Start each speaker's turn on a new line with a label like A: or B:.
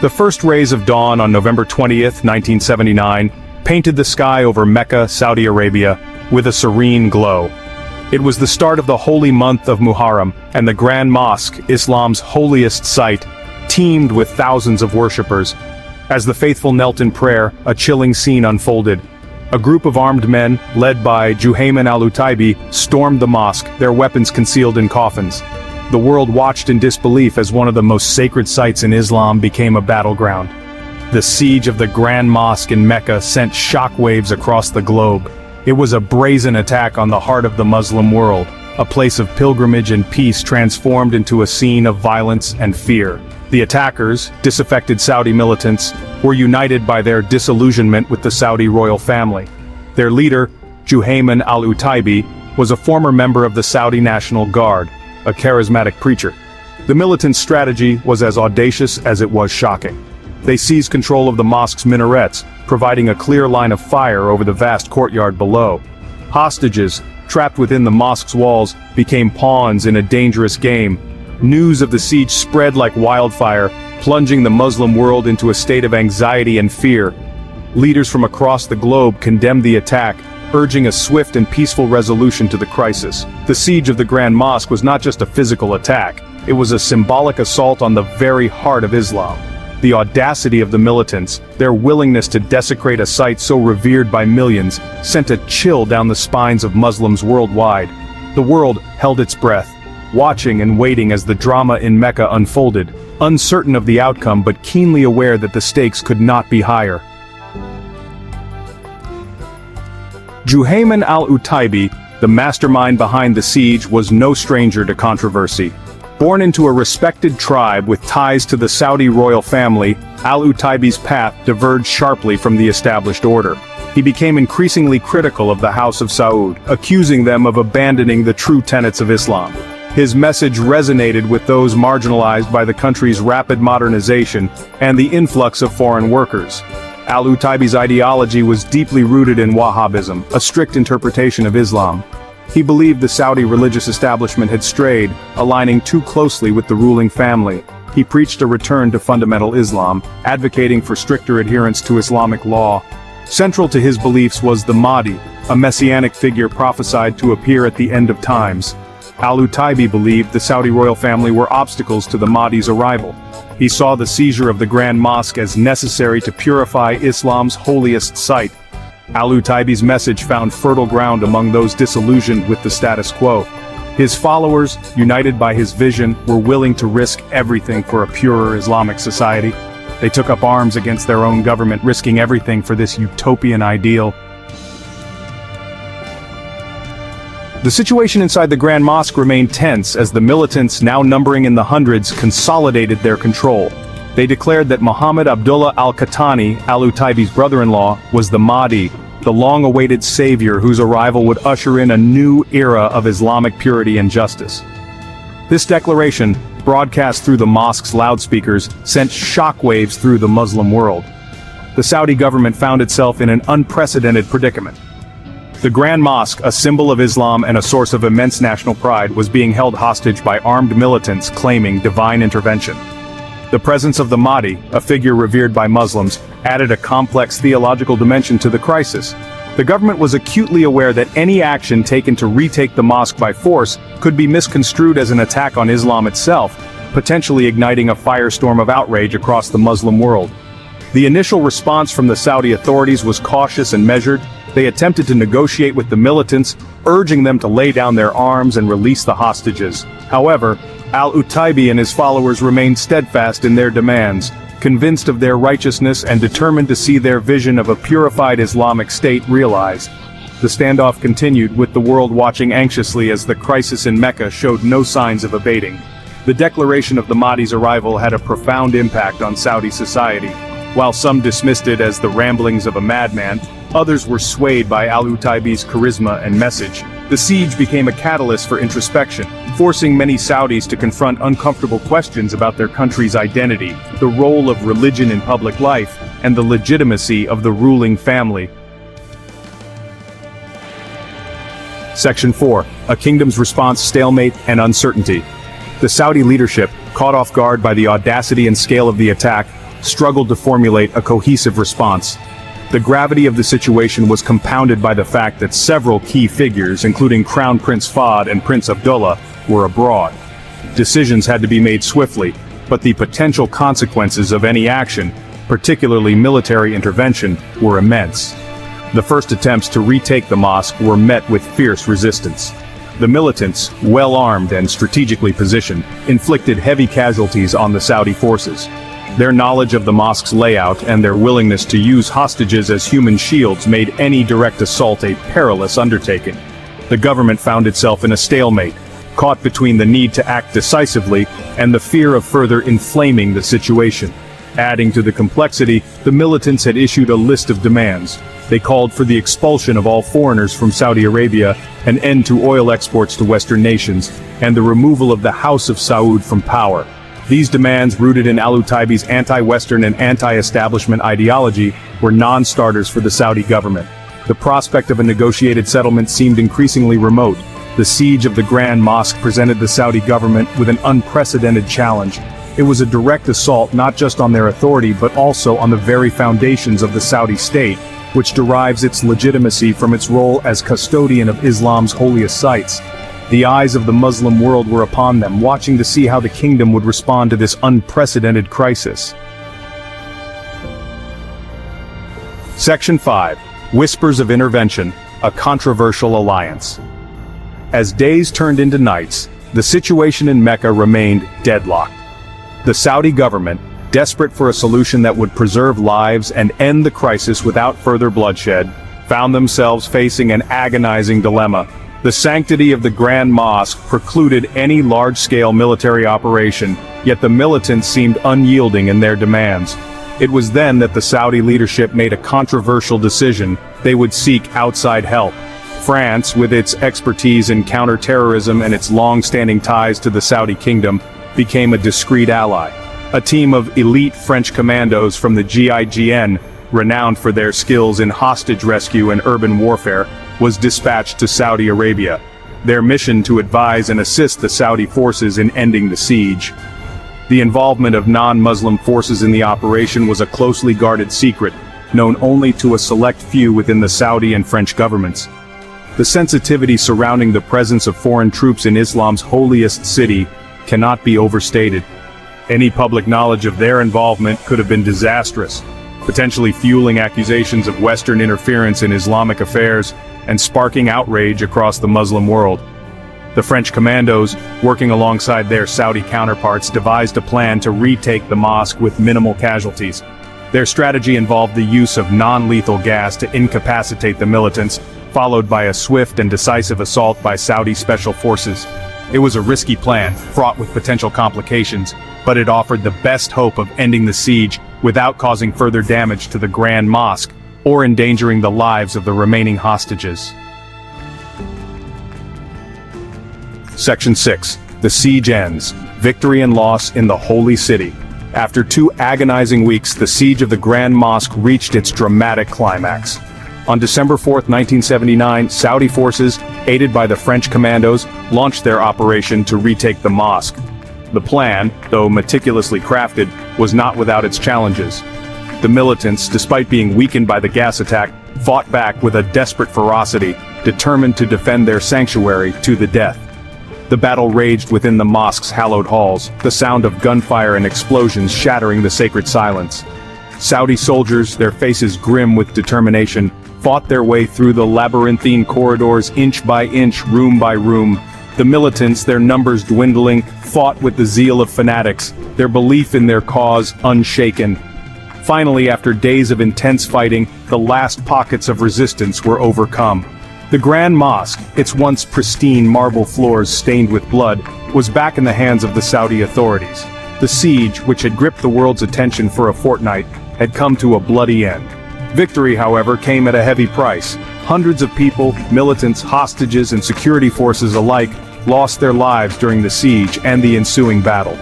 A: The first rays of dawn on November 20th, 1979, painted the sky over Mecca, Saudi Arabia, with a serene glow. It was the start of the holy month of Muharram, and the Grand Mosque, Islam's holiest site, teemed with thousands of worshippers. As the faithful knelt in prayer, a chilling scene unfolded. A group of armed men, led by Juhayman al-Utaibi, stormed the mosque, their weapons concealed in coffins. The world watched in disbelief as one of the most sacred sites in Islam became a battleground. The siege of the Grand Mosque in Mecca sent shockwaves across the globe. It was a brazen attack on the heart of the Muslim world, a place of pilgrimage and peace transformed into a scene of violence and fear. The attackers, disaffected Saudi militants, were united by their disillusionment with the Saudi royal family. Their leader, Juhayman al-Utaibi, was a former member of the Saudi National Guard, a charismatic preacher. The militants' strategy was as audacious as it was shocking. They seized control of the mosque's minarets, providing a clear line of fire over the vast courtyard below. Hostages, trapped within the mosque's walls, became pawns in a dangerous game. News of the siege spread like wildfire, plunging the Muslim world into a state of anxiety and fear. Leaders from across the globe condemned the attack, urging a swift and peaceful resolution to the crisis. The siege of the Grand Mosque was not just a physical attack, it was a symbolic assault on the very heart of Islam. The audacity of the militants, their willingness to desecrate a site so revered by millions, sent a chill down the spines of Muslims worldwide. The world held its breath, watching and waiting as the drama in Mecca unfolded, uncertain of the outcome but keenly aware that the stakes could not be higher. Juhayman al-Utaibi, the mastermind behind the siege, was no stranger to controversy. Born into a respected tribe with ties to the Saudi royal family, al-Utaibi's path diverged sharply from the established order. He became increasingly critical of the House of Saud, accusing them of abandoning the true tenets of Islam. His message resonated with those marginalized by the country's rapid modernization and the influx of foreign workers. Al-Utaibi's ideology was deeply rooted in Wahhabism, a strict interpretation of Islam. He believed the Saudi religious establishment had strayed, aligning too closely with the ruling family. He preached a return to fundamental Islam, advocating for stricter adherence to Islamic law. Central to his beliefs was the Mahdi, a messianic figure prophesied to appear at the end of times. Al-Utaibi believed the Saudi royal family were obstacles to the Mahdi's arrival. He saw the seizure of the Grand Mosque as necessary to purify Islam's holiest site. Al-Utaibi's message found fertile ground among those disillusioned with the status quo. His followers, united by his vision, were willing to risk everything for a purer Islamic society. They took up arms against their own government, risking everything for this utopian ideal. The situation inside the Grand Mosque remained tense as the militants, now numbering in the hundreds, consolidated their control. They declared that Muhammad Abdullah al-Qahtani, al-Utaibi's brother-in-law, was the Mahdi, the long-awaited savior whose arrival would usher in a new era of Islamic purity and justice. This declaration, broadcast through the mosque's loudspeakers, sent shockwaves through the Muslim world. The Saudi government found itself in an unprecedented predicament. The Grand Mosque, a symbol of Islam and a source of immense national pride, was being held hostage by armed militants claiming divine intervention. The presence of the Mahdi, a figure revered by Muslims, added a complex theological dimension to the crisis. The government was acutely aware that any action taken to retake the mosque by force could be misconstrued as an attack on Islam itself, potentially igniting a firestorm of outrage across the Muslim world. The initial response from the Saudi authorities was cautious and measured. They attempted to negotiate with the militants, urging them to lay down their arms and release the hostages. However, Al-Utaibi and his followers remained steadfast in their demands, convinced of their righteousness and determined to see their vision of a purified Islamic state realized. The standoff continued, with the world watching anxiously as the crisis in Mecca showed no signs of abating. The declaration of the Mahdi's arrival had a profound impact on Saudi society. While some dismissed it as the ramblings of a madman, others were swayed by Al-Utaibi's charisma and message. The siege became a catalyst for introspection, forcing many Saudis to confront uncomfortable questions about their country's identity, the role of religion in public life, and the legitimacy of the ruling family. Section 4. A Kingdom's Response: Stalemate and Uncertainty. The Saudi leadership, caught off guard by the audacity and scale of the attack, struggled to formulate a cohesive response. The gravity of the situation was compounded by the fact that several key figures, including Crown Prince Fahd and Prince Abdullah, were abroad. Decisions had to be made swiftly, but the potential consequences of any action, particularly military intervention, were immense. The first attempts to retake the mosque were met with fierce resistance. The militants, well armed and strategically positioned, inflicted heavy casualties on the Saudi forces. Their knowledge of the mosque's layout and their willingness to use hostages as human shields made any direct assault a perilous undertaking. The government found itself in a stalemate, caught between the need to act decisively and the fear of further inflaming the situation. Adding to the complexity, the militants had issued a list of demands. They called for the expulsion of all foreigners from Saudi Arabia, an end to oil exports to Western nations, and the removal of the House of Saud from power. These demands, rooted in al-Utaibi's anti-Western and anti-establishment ideology, were non-starters for the Saudi government. The prospect of a negotiated settlement seemed increasingly remote. The siege of the Grand Mosque presented the Saudi government with an unprecedented challenge. It was a direct assault not just on their authority but also on the very foundations of the Saudi state, which derives its legitimacy from its role as custodian of Islam's holiest sites. The eyes of the Muslim world were upon them, watching to see how the kingdom would respond to this unprecedented crisis. Section 5. Whispers of Intervention, a Controversial Alliance. As days turned into nights, the situation in Mecca remained deadlocked. The Saudi government, desperate for a solution that would preserve lives and end the crisis without further bloodshed, found themselves facing an agonizing dilemma. The sanctity of the Grand Mosque precluded any large-scale military operation, yet the militants seemed unyielding in their demands. It was then that the Saudi leadership made a controversial decision: they would seek outside help. France, with its expertise in counter-terrorism and its long-standing ties to the Saudi kingdom, became a discreet ally. A team of elite French commandos from the GIGN, renowned for their skills in hostage rescue and urban warfare, was dispatched to Saudi Arabia, their mission to advise and assist the Saudi forces in ending the siege. The involvement of non-Muslim forces in the operation was a closely guarded secret, known only to a select few within the Saudi and French governments. The sensitivity surrounding the presence of foreign troops in Islam's holiest city cannot be overstated. Any public knowledge of their involvement could have been disastrous, potentially fueling accusations of Western interference in Islamic affairs and sparking outrage across the Muslim world. The French commandos, working alongside their Saudi counterparts, devised a plan to retake the mosque with minimal casualties. Their strategy involved the use of non-lethal gas to incapacitate the militants, followed by a swift and decisive assault by Saudi special forces. It was a risky plan, fraught with potential complications, but it offered the best hope of ending the siege without causing further damage to the Grand Mosque or endangering the lives of the remaining hostages. Section 6. The siege ends. Victory and loss in the Holy City. After 2 agonizing weeks, the siege of the Grand Mosque reached its dramatic climax. On December 4, 1979, Saudi forces, aided by the French commandos, launched their operation to retake the mosque. The plan, though meticulously crafted, was not without its challenges. The militants, despite being weakened by the gas attack, fought back with a desperate ferocity, determined to defend their sanctuary to the death. The battle raged within the mosque's hallowed halls, the sound of gunfire and explosions shattering the sacred silence. Saudi soldiers, their faces grim with determination, fought their way through the labyrinthine corridors inch by inch, room by room. The militants, their numbers dwindling, fought with the zeal of fanatics, their belief in their cause unshaken. Finally, after days of intense fighting, the last pockets of resistance were overcome. The Grand Mosque, its once pristine marble floors stained with blood, was back in the hands of the Saudi authorities. The siege, which had gripped the world's attention for a fortnight, had come to a bloody end. Victory, however, came at a heavy price. Hundreds of people, militants, hostages, and security forces alike lost their lives during the siege and the ensuing battle.